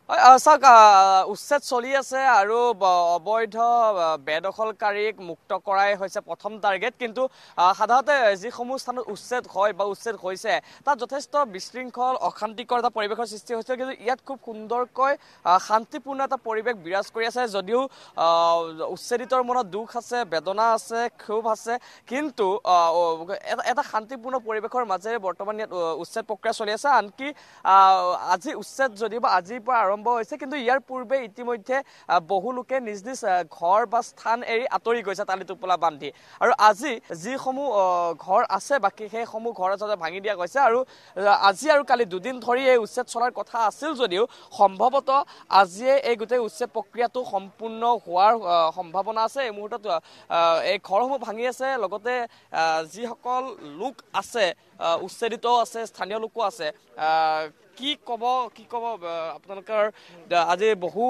চাওক উচ্ছেদ চলি আছে আৰু অবৈধ বেদখলকাৰীক মুক্ত কৰাই হৈছে প্ৰথম টাৰ্গেট কিন্তু সাধাৰণতে যিসমূহ স্থানত উচ্ছেদ হয় বা উচ্ছেদ হৈছে তাত যথেষ্ট বিশৃংখল অশান্তিকৰ এটা পৰিৱেশৰ সৃষ্টি হৈছে কিন্তু ইয়াত খুব সুন্দৰকৈ শান্তিপূৰ্ণ এটা পৰিৱেশ বিৰাজ কৰি আছে যদিও উচ্ছেদিতৰ মনত দুখ আছে বেদনা আছে ক্ষোভ আছে কিন্তু এটা শান্তিপূৰ্ণ পৰিৱেশৰ মাজেৰে বৰ্তমান ইয়াত উচ্ছেদ প্ৰক্ৰিয়া চলি আছে আনকি আজি উচ্ছেদ যদিও বা আজিৰ পৰা আৰম্ভ হৈছে কিন্তু ইয়াৰ পূৰ্বে ইতিমধ্যে বহু লোকে নিজ নিজ ঘৰ বা স্থান এৰি আঁতৰি গৈছে টালি টোপোলা বান্ধি আৰু আজি যিসমূহ ঘৰ আছে বাকী সেইসমূহ ঘৰ যাতে ভাঙি দিয়া গৈছে আৰু আজি আৰু কালি দুদিন ধৰি এই উচ্ছেদ চলাৰ কথা আছিল যদিও সম্ভৱতঃ আজিয়ে এই গোটেই উচ্ছেদ প্ৰক্ৰিয়াটো সম্পূৰ্ণ হোৱাৰ সম্ভাৱনা আছে এই মুহূৰ্তত এই ঘৰসমূহ ভাঙি আছে লগতে যিসকল লোক আছে উচ্ছেদিত আছে স্থানীয় লোকো আছে কি ক'ব আপোনালোকৰ আজি বহু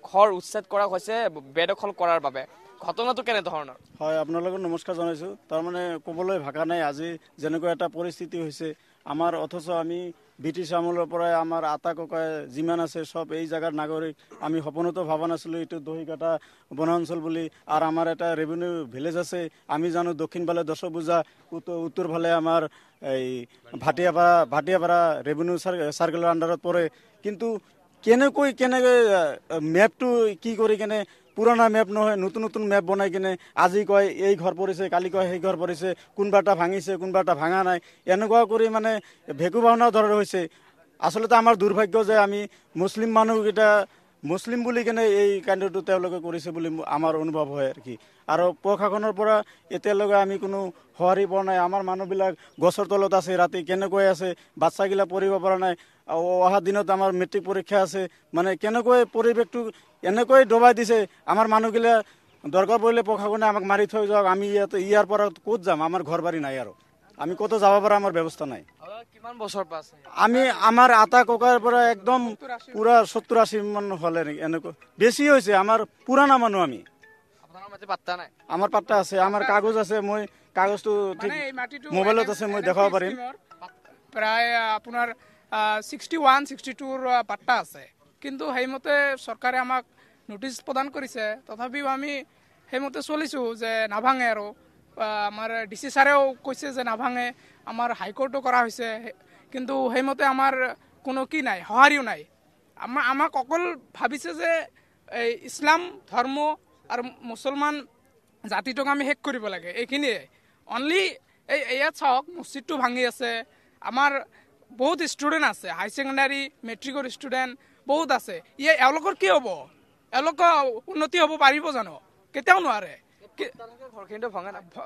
ঘৰ উচ্ছেদ কৰা হৈছে বেদখল কৰাৰ বাবে ঘটনাটো কেনেধৰণৰ হয় আপোনালোকক নমস্কাৰ জনাইছোঁ তাৰমানে ক'বলৈ ভাষা নাই আজি যেনেকুৱা এটা পৰিস্থিতি হৈছে আমাৰ অথচ আমি ব্ৰিটিছ আমলৰ পৰাই আমাৰ আটা ককাই যিমান আছে সব এই জাগাৰ নাগৰিক আমি সপোনতো ভাবা নাছিলোঁ এইটো দহিকাটা বনাঞ্চল বুলি আৰু আমাৰ এটা ৰেভিনিউ ভিলেজ আছে আমি জানো দক্ষিণ ফালে দশভূজা উত্তৰ ফালে আমাৰ এই ভাটিয়াপাৰা ৰেভিনিউ চাৰ্কেলৰ আণ্ডাৰত পৰে কিন্তু কেনেকৈ মেপটো কি কৰি কেনে পুৰণা মেপ নহয় নতুন নতুন মেপ বনাই কিনে আজি কয় এই ঘৰ পৰিছে কালি কয় সেই ঘৰ পৰিছে কোনোবা এটা ভাঙিছে কোনোবা এটা ভাঙা নাই এনেকুৱা কৰি মানে ভেকু ভাওনা ধৰা হৈছে আচলতে আমাৰ দুৰ্ভাগ্য যে আমি মুছলিম মানুহকেইটা মুছলিম বুলি কেনে এই কাণ্ডটো তেওঁলোকে কৰিছে বুলি আমাৰ অনুভৱ হয় আৰু কি আৰু প্ৰশাসনৰ পৰা এতিয়ালৈকে আমি কোনো সঁহাৰি পোৱা নাই আমাৰ মানুহবিলাক গছৰ তলত আছে ৰাতি কেনেকৈ আছে বাচ্চাগিলা পঢ়িব পৰা নাই অহা দিনত আমাৰ মেট্ৰিক পৰীক্ষা আছে মানে কেনেকৈ পৰিৱেশটো এনেকৈ ডবাই দিছে আমাৰ মানুহগিলা দৰকাৰ পৰিলে প্ৰশাসনে আমাক মাৰি থৈ যাওক আমি ইয়াৰ পৰা ক'ত যাম আমাৰ ঘৰ বাৰী নাই আৰু আমি ক'তো যাব পৰা আমাৰ ব্যৱস্থা নাই কিমান বছৰ পাছ আমি আমাৰ আটা ককাৰ পৰা একদম পুৰা 70-80 মান হ'লে এনেকুৱা বেছি হৈছে আমাৰ পুৰাণা মানুহ আমি আমাৰ পাট্টা আছে আমাৰ কাগজ আছে মই কাগজটো ঠিক মোবাইলত আছে মই দেখাব পাৰিম প্ৰায় আপোনাৰ 61-62ৰ পাট্টা আছে কিন্তু সেইমতে চৰকাৰে আমাক নোটিছ প্ৰদান কৰিছে তথাপিও আমি সেইমতে চলিছোঁ যে নাভাঙে আৰু আমাৰ ডিচি ছাৰেও কৈছে যে নাভাঙে আমাৰ হাইকোৰ্টো কৰা হৈছে কিন্তু সেইমতে আমাৰ কোনো কি নাই সঁহাৰিও নাই আমাক অকল ভাবিছে যে এই ইছলাম ধৰ্ম আৰু মুছলমান জাতিটোক আমি শেষ কৰিব লাগে এইখিনিয়ে অনলি ইয়াত চাওক মছজিদটো ভাঙি আছে আমাৰ বহুত ষ্টুডেণ্ট আছে হাই ছেকেণ্ডাৰী মেট্ৰিকৰ ষ্টুডেণ্ট বহুত আছে এওঁলোকৰ কি হ'ব এওঁলোকৰ উন্নতি হ'ব পাৰিব জানো কেতিয়াও নোৱাৰে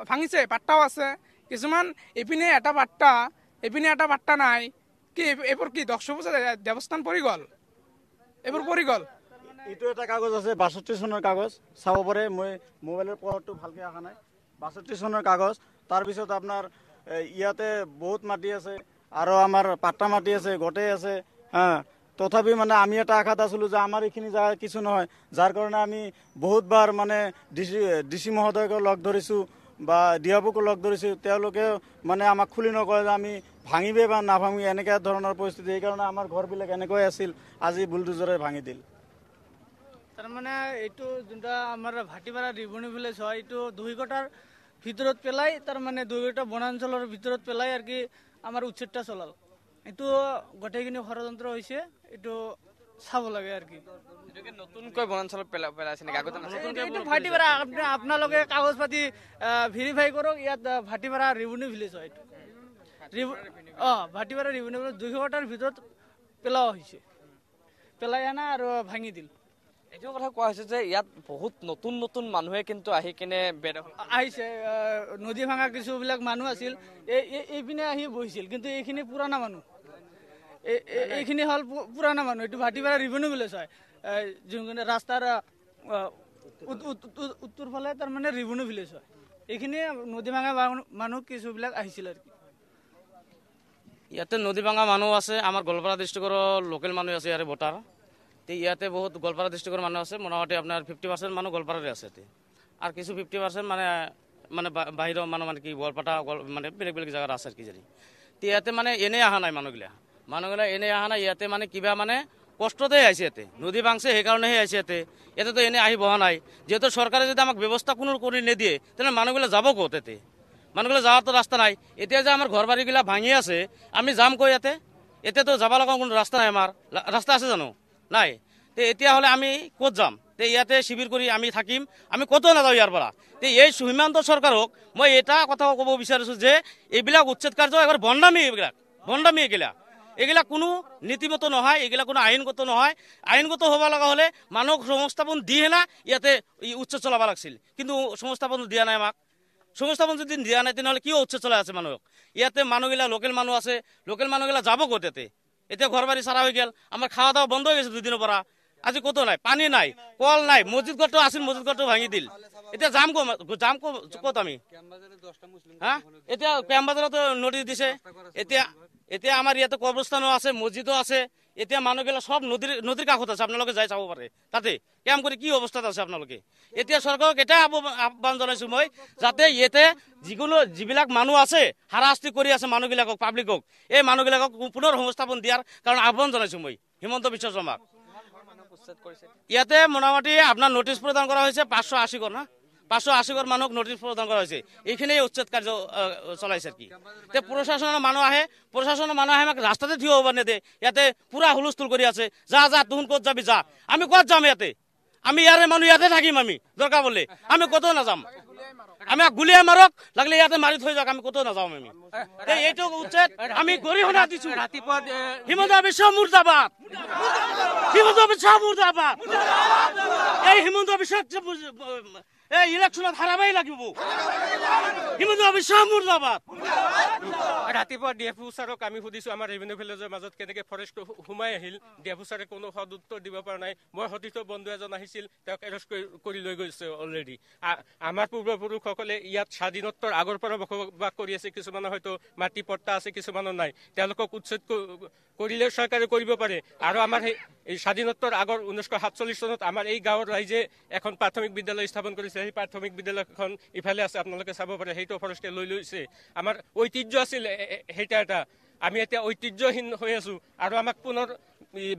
ভাঙিছে পাট্টাও আছে কিছুমান এইপিনে এটা পাট্টা নাই কি এইবোৰ কি দশভূজা দেৱস্থান পৰি গ'ল এইবোৰ পৰি গ'ল এইটো এটা কাগজ আছে 62 চনৰ কাগজ চাব পাৰে মই মোবাইলৰ পঢ়াটো ভালকৈ অহা নাই 62 চনৰ কাগজ তাৰপিছত আপোনাৰ ইয়াতে বহুত মাটি আছে আৰু আমাৰ পাট্টা মাটি আছে গোটেই আছে তথাপি মানে আমি এটা আশাত আছিলোঁ যে আমাৰ এইখিনি জাগা কিছু নহয় যাৰ কাৰণে আমি বহুতবাৰ মানে ডিচি মহোদয়ক লগ ধৰিছোঁ বা ডিআৰঅ'কো লগ ধৰিছোঁ তেওঁলোকে মানে আমাক খুলি নকয় যে আমি ভাঙিবে বা নাভাঙি এনেকুৱা ধৰণৰ পৰিস্থিতি সেইকাৰণে আমাৰ ঘৰবিলাক এনেকৈ আছিল আজি বুলডোজাৰে ভাঙি দিল তাৰমানে এইটো যোনটা আমাৰ ভাটিপাৰা ৰিভনিউ ভিলেজ হয় এইটো দহিকটাৰ ভিতৰত পেলাই তাৰমানে দহিকটা বনাঞ্চলৰ ভিতৰত পেলাই আৰু কি আমাৰ উচ্ছেদটা চলাল এইটো গোটেইখিনি ষড়যন্ত্ৰ হৈছে এইটো চাব লাগে আৰু কি নতুনকৈ বনাঞ্চলত পেলাইছে নেকি আগতে ভাটিপাৰা আপোনালোকে কাগজ পাতি ভেৰিফাই কৰক ইয়াত ভাটিপাৰা ৰিভনিউ ভিলেজ হয় ভাটিপাৰা ৰিভনিউ ভিলেজ 200টাৰ ভিতৰত পেলোৱা হৈছে পেলাই আনা আৰু ভাঙি দিল এইটো কথা কোৱা হৈছে যে ইয়াত বহুত নতুন নতুন মানুহে কিন্তু আহি কিনে আহিছে নদী ভাঙা কিছুবিলাক মানুহ আছিল এইপিনে আহি বহিছিল কিন্তু এইখিনি পুৰণা মানুহ এইখিনি হ'ল পুৰণা মানুহ এইটো ভাটিপাৰা ৰিভনিউ ভিলেজ হয় যোনখিনি ৰাস্তাৰ উত্তৰ ফালে তাৰমানে ৰিভনিউ ভিলেজ হয় এইখিনি নদী ভাঙা মানুহ কিছুবিলাক আহিছিল আৰু কি ইয়াতে নদী ভাঙা মানুহ আছে আমাৰ গোৱালপাৰা ডিষ্ট্ৰিক্টৰ লোকেল মানুহ আছে ইয়াৰে ভোটাৰ ইয়াতে বহুত গোৱালপাৰা ডিষ্ট্ৰিক্টৰ মানুহ আছে মোটামুটি আপোনাৰ 50% মানুহ গোৱালপাৰাৰে আছে আৰু কিছু 50% মানে বাহিৰৰ মানুহ মানে কি গোৱালপাৰা মানে বেলেগ বেলেগ জেগাত আছে কি জানি ইয়াতে মানে এনেই অহা নাই মানুহগিলা এনেই অহা নাই ইয়াতে মানে কিবা মানে কষ্টতে আহিছে ইয়াতে, নদী ভাঙছে সেইকাৰণেহে আহিছে ইয়াতে। ইয়াতেতো এনে আহি বহা নাই। যিহেতু চৰকাৰে যদি আমাক ব্যৱস্থা কোনো কৰি নিদিয়ে তেনেহ'লে মানুহবিলাক যাব ক'ত? ইয়াতে মানুহবিলাক যাৱাৰতো ৰাস্তা নাই। এতিয়া যে আমাৰ ঘৰ বাৰীবিলাক ভাঙি আছে, আমি যাম কৈ ইয়াতে? এতিয়াতো যাব লগা কোনো ৰাস্তা নাই, আমাৰ ৰাস্তা আছে জানো? নাই। তে এতিয়া হ'লে আমি ক'ত যাম? তে ইয়াতে শিবিৰ কৰি আমি থাকিম, আমি ক'তো নাযাওঁ ইয়াৰ পৰা। তে এই সীমান্ত চৰকাৰক মই এটা কথা ক'ব বিচাৰিছোঁ যে এইবিলাক উচ্ছেদ কাৰ্য এবাৰ ভণ্ডামি, ভণ্ডামি এগিলা কোনো নীতিমত নহয়, এগিলা কোনো আইনগত নহয়। আইনগত হ'ব লগা হ'লে মানুহক সংস্থাপন দিয়ে না ইয়াতে উচ্ছেদ চলাব লাগিছিল, কিন্তু সংস্থাপন দিয়া নাই আমাক। সংস্থাপন যদি দিয়া নাই তেনেহ'লে কিয় উচ্ছেদ চলাই আছে মানুহক? ইয়াতে মানুহগিলা লোকেল মানুহ আছে, লোকেল মানুহগিলা যাব ক'ত ইয়াতে? এতিয়া ঘৰ বাৰী চাৰা হৈ গ'ল, আমাৰ খাওয়া দাওয়া বন্ধ হৈ গৈছে দুদিনৰ পৰা। আজি ক'তো নাই, পানী নাই, কল নাই, মছজিদ ঘৰটো আছিল, মছজিদ ঘৰটো ভাঙি দিল। এতিয়া যাম ক'ত আমি? হা, এতিয়া কেম্বাজাৰতো নটিচ দিছে। এতিয়া আমাৰ ইয়াতে কবৰস্থানো আছে, মছজিদো আছে। এতিয়া মানুহবিলাক সব নদীৰ কাষত আছে, আপোনালোকে যাই চাব পাৰে। তাতে কেম্প কৰি কি অৱস্থাত আছে আপোনালোকে? এতিয়া চৰকাৰক এটাই আহ্বান জনাইছো মই, যাতে ইয়াতে যিবিলাক মানুহ আছে হাৰাশাস্তি কৰি আছে মানুহবিলাকক, পাব্লিকক, এই মানুহবিলাকক পুনৰ সংস্থাপন দিয়াৰ কাৰণে আহ্বান জনাইছো মই হিমন্ত বিশ্ব শৰ্মাক। ইয়াতে মোটামুটি আপোনাৰ নটিচ প্ৰদান কৰা হৈছে 580 ঘৰ না, 580 ঘৰ মানুহক নটিচ প্ৰদান কৰা হৈছে। এইখিনিয়ে উচ্ছেদ কাৰ্য চলাইছে কি? এতিয়া প্ৰশাসনৰ মানুহ আহে আমাক ৰাস্তাতে থিয় হ'ব নেদে। ইয়াতে পুৰা হুলস্থুল কৰি আছে, যা তুহুন ক'ত যাবি যা। আমি ক'ত যাম? ইয়াতে আমি ইয়াৰে মানুহ, ইয়াতে থাকিম। আমি দৰকাৰ পৰিলে আমি ক'তো নাযাম। আমি গুলিয়াই মাৰক লাগিলে, ইয়াতে মাৰি থৈ যাওক, আমি ক'তো নাযাওঁ। আমি এইটো উচ্ছেদ আমি গৰিহণা দিছো। ৰাতিপুৱা হিমন্ত বিশ্ব মুৰ্দাবাদ, হিমন্ত বিশ্ব মুৰ্দাবাদ। এই হিমন্ত বিশ্ব এই ইলেকশ্যনত হাৰাবই লাগিব। হিমন্ত বিশ্ব মুৰ্দাবাদ। ৰাতিপুৱা ডিএফও ছাৰক আমি সুধিছো আমাৰ ৰেভিনিউ ভিলেজৰ মাজত কেনেকে ফৰেষ্ট সোমাই আহিল। ডিএফও ছাৰে কোনো সদ উত্তৰ দিব পৰা নাই। মই সতীৰ্থ বন্ধু এজন আহিছিল, তেওঁক এৰেষ্ট কৰি লৈ গৈছে অলৰেডি। আমাৰ পূৰ্বপুৰুষসকলে ইয়াত স্বাধীনোত্তৰ আগৰ পৰা বসবাস কৰি আছে। কিছুমানৰ হয়তো মাটি পট্টা আছে, কিছুমানৰ নাই। তেওঁলোকক উচ্ছেদ কৰিলে চৰকাৰে কৰিব পাৰে। আৰু আমাৰ এই স্বাধীনোত্তৰ আগৰ 1947 চনত আমাৰ এই গাঁৱৰ ৰাইজে এখন প্ৰাথমিক বিদ্যালয় স্থাপন কৰিছে। সেই প্ৰাথমিক বিদ্যালয়খন ইফালে আছে, আপোনালোকে চাব পাৰে। সেইটো ফৰেষ্টে লৈ লৈছে। আমাৰ ঐতিহ্য আছিল সেইটা এটা, আমি এতিয়া ঐতিহ্যহীন হৈ আছো। আৰু আমাক পুনৰ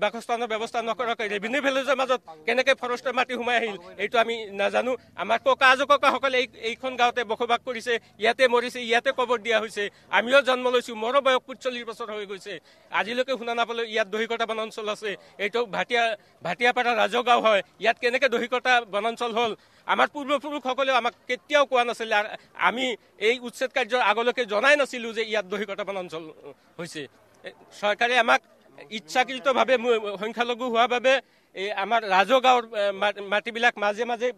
বাসস্থানৰ ব্যৱস্থা নকৰাকৈ ৰেভিনিউ ভিলেজৰ মাজত কেনেকে ফৰেষ্টৰ মাটি সোমাই আহিল এইটো আমি নাজানো। আমাৰ ককা আজোককাসকলে এইখন গাঁৱতে বসবাস কৰিছে, ইয়াতে মৰিছে, ইয়াতে কবৰ দিয়া হৈছে। আমিও জন্ম লৈছো, মোৰো বয়স 45 বছৰ হৈ গৈছে। আজিলৈকে শুনা নাপালো ইয়াত দহিকটা বনাঞ্চল আছে। এইটো ভাটিয়াপাৰা ৰাজগাঁও হয়। ইয়াত কেনেকে দহিকটা বনাঞ্চল হ'ল? আমাৰ পূৰ্বপুৰুষসকলেও আমাক কেতিয়াও কোৱা নাছিলে। আমি এই উচ্ছেদ কাৰ্যৰ আগলৈকে জনাই নাছিলো যে ইয়াত দহিকটা বনাঞ্চল হৈছে। চৰকাৰে আমাক ইচ্ছাকৃতভাৱে সংখ্যালঘু হোৱাৰ বাবে এই আমাৰ ৰাজগাঁৱৰ মাটিবিলাক মাজে মাজে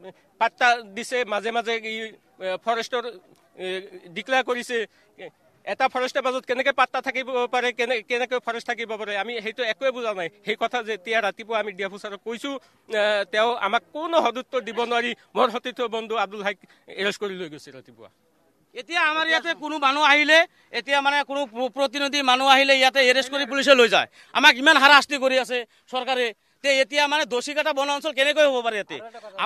পাট্টা দিছে, মাজে মাজে ফৰেষ্টৰ ডিক্লেয়াৰ কৰিছে। এটা ফৰেষ্টৰ মাজত কেনেকে পাট্টা থাকিব পাৰে, কেনেকৈ ফৰেষ্ট থাকিব পাৰে, আমি সেইটো একোৱে বুজা নাই। সেই কথা যেতিয়া ৰাতিপুৱা আমি ডিএফও ছাৰক কৈছো, তেওঁ আমাক কোনো সদুত্তৰ দিব নোৱাৰি মোৰ সতীৰ্থ বন্ধু আব্দুল হাইক এৰেষ্ট কৰি লৈ গৈছে ৰাতিপুৱা। এতিয়া আমাৰ ইয়াতে কোনো মানুহ আহিলে, এতিয়া মানে কোনো প্ৰতিনিধি মানুহ আহিলে ইয়াতে এৰেষ্ট কৰি পুলিচে লৈ যায়। আমাক ইমান হাৰাশাস্তি কৰি আছে চৰকাৰে। তে এতিয়া মানে দোষীকাটা বনাঞ্চল কেনেকৈ হ'ব পাৰে? ইয়াতে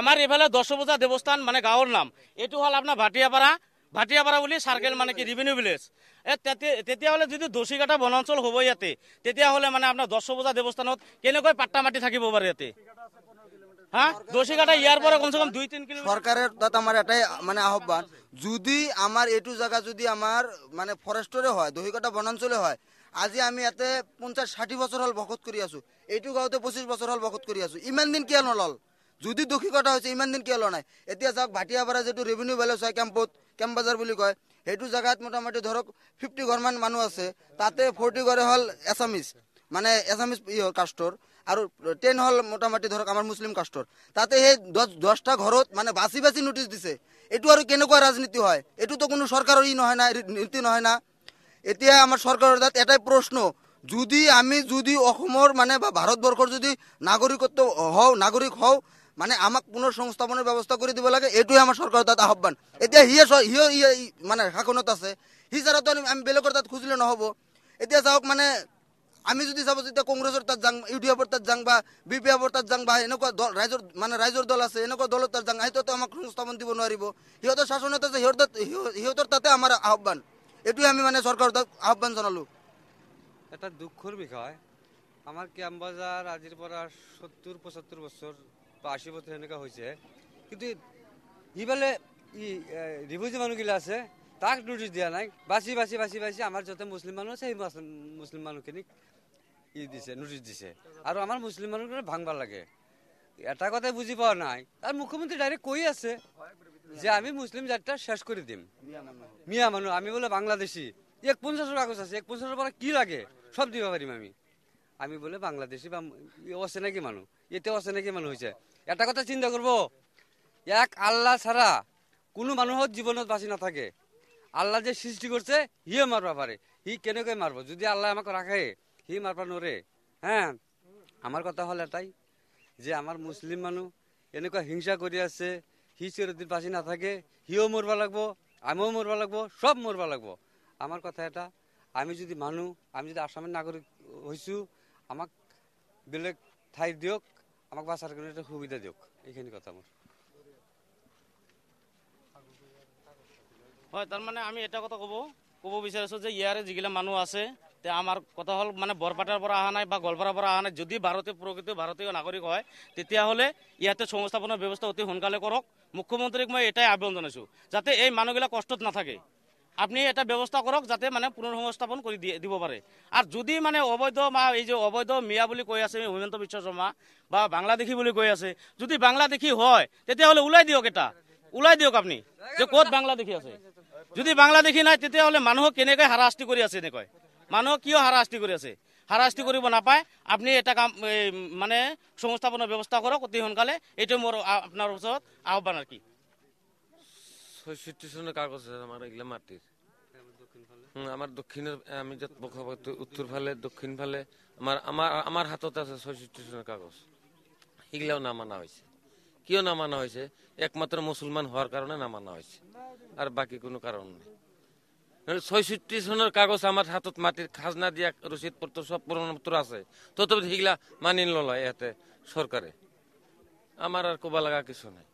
আমাৰ এইফালে 10 বজা দেৱস্থান মানে গাঁৱৰ নাম, এইটো হ'ল আপোনাৰ ভাটিয়াপাৰা বুলি চাৰ্কেল, মানে কি ৰেভিনিউ ভিলেজ। তেতিয়াহ'লে যদি দোষীকাটা বনাঞ্চল হ'ব ইয়াতে, তেতিয়াহ'লে মানে আপোনাৰ 10 বজা দেৱস্থানত কেনেকৈ পাট্টা মাটি থাকিব পাৰে ইয়াতে? হা, দোষীকাটা ইয়াৰ পৰা কমসে কম 2-3 কিলোমিটাৰ। সরকারের তাত আমার এটাই মানে আহ্বান, যদি আমার এইটো জায়গা যদি আমার মানে ফরেস্টরে হয়, দহিকটা বনাঞ্চলে হয়, আজি আমি ইয়াতে 50-60 বছর হল বসত কৰি আছো। এইটো গাঁৱতে 25 বছৰ হল বসত কৰি আছো। ইমান দিন কিয় নলল? যদি দোষীকতা হৈছে ইমান দিন কিয় লোৱা নাই? এতিয়া যাওক ভাটিয়াপাৰা যিটো ৰেভিনিউ ভিলেজ হয়, কেম্প বাজাৰ বুলি কয়, সেইটো জায়গাত মোটামুটি ধৰক 50 ঘৰমান মানুহ আছে। তাতে 40 ঘৰে হল এছামিজ, মানে এছামিজ কাষ্টৰ, আৰু 10 হল মোটামুটি ধৰক আমাৰ মুছলিম কাষ্টৰ। তাতে সেই 10টা ঘৰত মানে বাছি বাছি নোটিচ দিছে। এইটো আৰু কেনেকুৱা ৰাজনীতি হয়? এইটোতো কোনো চৰকাৰৰ নহয় না, নীতি নহয় না। এতিয়া আমাৰ চৰকাৰৰ তাত এটাই প্ৰশ্ন, যদি অসমৰ মানে বা ভাৰতবৰ্ষৰ যদি নাগৰিক হওঁ মানে আমাক পুনৰ সংস্থাপনৰ ব্যৱস্থা কৰি দিব লাগে। এইটোৱে আমাৰ চৰকাৰৰ তাত আহ্বান। এতিয়া সিয়ে মানে শাসনত আছে, সি ছাড়াতো আমি বেলেগৰ তাত খুজিলে নহ'ব। এতিয়া চাওক, মানে আমি যদি চাব যেতিয়া কংগ্ৰেছৰ তাত যাং, ইউডিএফৰ তাত যাং, বা বিপিএফৰ তাত যাং, বা এনেকুৱা দল ৰাইজৰ দল আছে, এনেকুৱা দলৰ তাত যাং, সিহঁতেতো আমাক সংস্থাপন দিব নোৱাৰিব। সিহঁতৰ শাসনত আছে, সিহঁতৰ তাতে আমাৰ আহ্বান। এইটোৱে আমি মানে চৰকাৰৰ তাত আহ্বান জনালো। এটা দুখৰ বিষয়, আমাৰ ক্যাম্পবাজাৰ আজিৰ পৰা 70-75 বছর বা 80 বছর এনেকা হয়েছে, কিন্তু ইফালে রিফিউজি মানুহগিলা আছে তাক নোটিছ দিয়া নাই। বাছি বাছি বাছি বাছি আমাৰ য'তে মুছলিম মানুহ আছে সেই মুছলিম মানুহখিনিক দিছে, নোটিছ দিছে। আৰু আমাৰ মুছলিম মানুহখিনি ভাঙবা লাগে। এটা কথাই বুজি পোৱা নাই, আৰু মুখ্যমন্ত্রী ডাইরেক্ট কৈ আছে যে আমি মুসলিম জাতিটা শেষ করে দিম। মিয়া মানুষ আমি বলে বাংলাদেশি 150 কাগজ আছে, 150 পৰা কি লাগে সব দিব পাৰিম আমি। আমি বলে বাংলাদেশি বা অচেনাকি মানুষ, এতে অচেনাকি মানুষ হয়েছে। এটা কথা চিন্তা করবো, এক আল্লাহ ছাড়া কোনো মানুহৰ জীৱনত বাঁচি নাথাকে। আল্লাহ যে সৃষ্টি করছে সিয়ে মারবা পারে, সি কেনেকৈ মারব? যদি আল্লাহ আমাকে রাখে সি মারবা নরে। হ্যাঁ, আমার কথা হল এটাই যে আমার মুসলিম মানুষ এনেকুৱা হিংসা কৰি আছে, সি চিরদিন বাঁচি নাথাকে, সিও মরবা লাগবো, আমিও মরবা লাগবো, সব মরবা লাগবো। আমার কথা এটা, আমি যদি মানুহ, আমি যদি আসামের নাগরিক হয়েছো, আমাক বেলেগ ঠাই দিয়ক, আমাক বাঁচার কাৰণে এটা সুবিধা দিয়ক, এইখিনি কথা মোৰ। হয়, তাৰমানে আমি এটা কথা ক'ব বিচাৰিছোঁ যে ইয়াৰে যিগিলা মানুহ আছে, তে আমাৰ কথা হ'ল মানে বৰপেটাৰ পৰা অহা নাই বা গোৱালপাৰাৰ পৰা অহা নাই। যদি প্ৰকৃত ভাৰতীয় নাগৰিক হয় তেতিয়াহ'লে ইয়াতে সংস্থাপনৰ ব্যৱস্থা অতি সোনকালে কৰক। মুখ্যমন্ত্ৰীক মই এটাই আহ্বান জনাইছোঁ, যাতে এই মানুহগিলা কষ্টত নাথাকে। আপনি এটা ব্যৱস্থা কৰক যাতে মানে পুনৰ সংস্থাপন কৰি দিব পাৰে। আৰু যদি মানে অবৈধ বা এই যে অবৈধ মিয়া বুলি কৈ আছে হিমন্ত বিশ্ব শৰ্মা বা বাংলাদেশী বুলি কৈ আছে, যদি বাংলাদেশী হয় তেতিয়াহ'লে ওলাই দিয়ক, এটা ওলাই দিয়ক আপুনি যে ক'ত বাংলাদেশী আছে। যদি বাংলাদেশী নাই তেতিয়াহ'লে মানুহক কেনেকৈ হাৰাশাস্তি কৰি আছে, এনেকৈ মানুহক কিয় হাৰাশাস্তি কৰি আছে? হাৰাশাস্তি কৰিব নাপায়। আপুনি এটা কাম মানে সংস্থাপনৰ ব্যৱস্থা কৰক অতি সোনকালে, এইটো মোৰ আপোনাৰ ওচৰত আহ্বান। আৰ কি 66 চনৰ কাগজ আছে আমাৰ এগুলা মাটিৰ। আমাৰ দক্ষিণেৰ, আমি যত উত্তৰ ফালে দক্ষিণ ফালে আমাৰ হাতত আছে 66 চনৰ কাগজ। এগুলাও নামানা হয়েছে। কিয় নামানা হয়েছে? একমাত্ৰ মুসলমান হওয়াৰ কাৰণে নামানা হয়েছে, আৰ বাকি কোনো কাৰণ নেই। 66 চনৰ কাগজ আমার হাতত, মাটির খাজনা দিয়া রসিদ পত্র সব প্রমাণপত্র আছে, তথাপি সেগুলা মানি নলয় ইয়াতে সরকারে। আমার আর কবা লাগা কিছু নাই।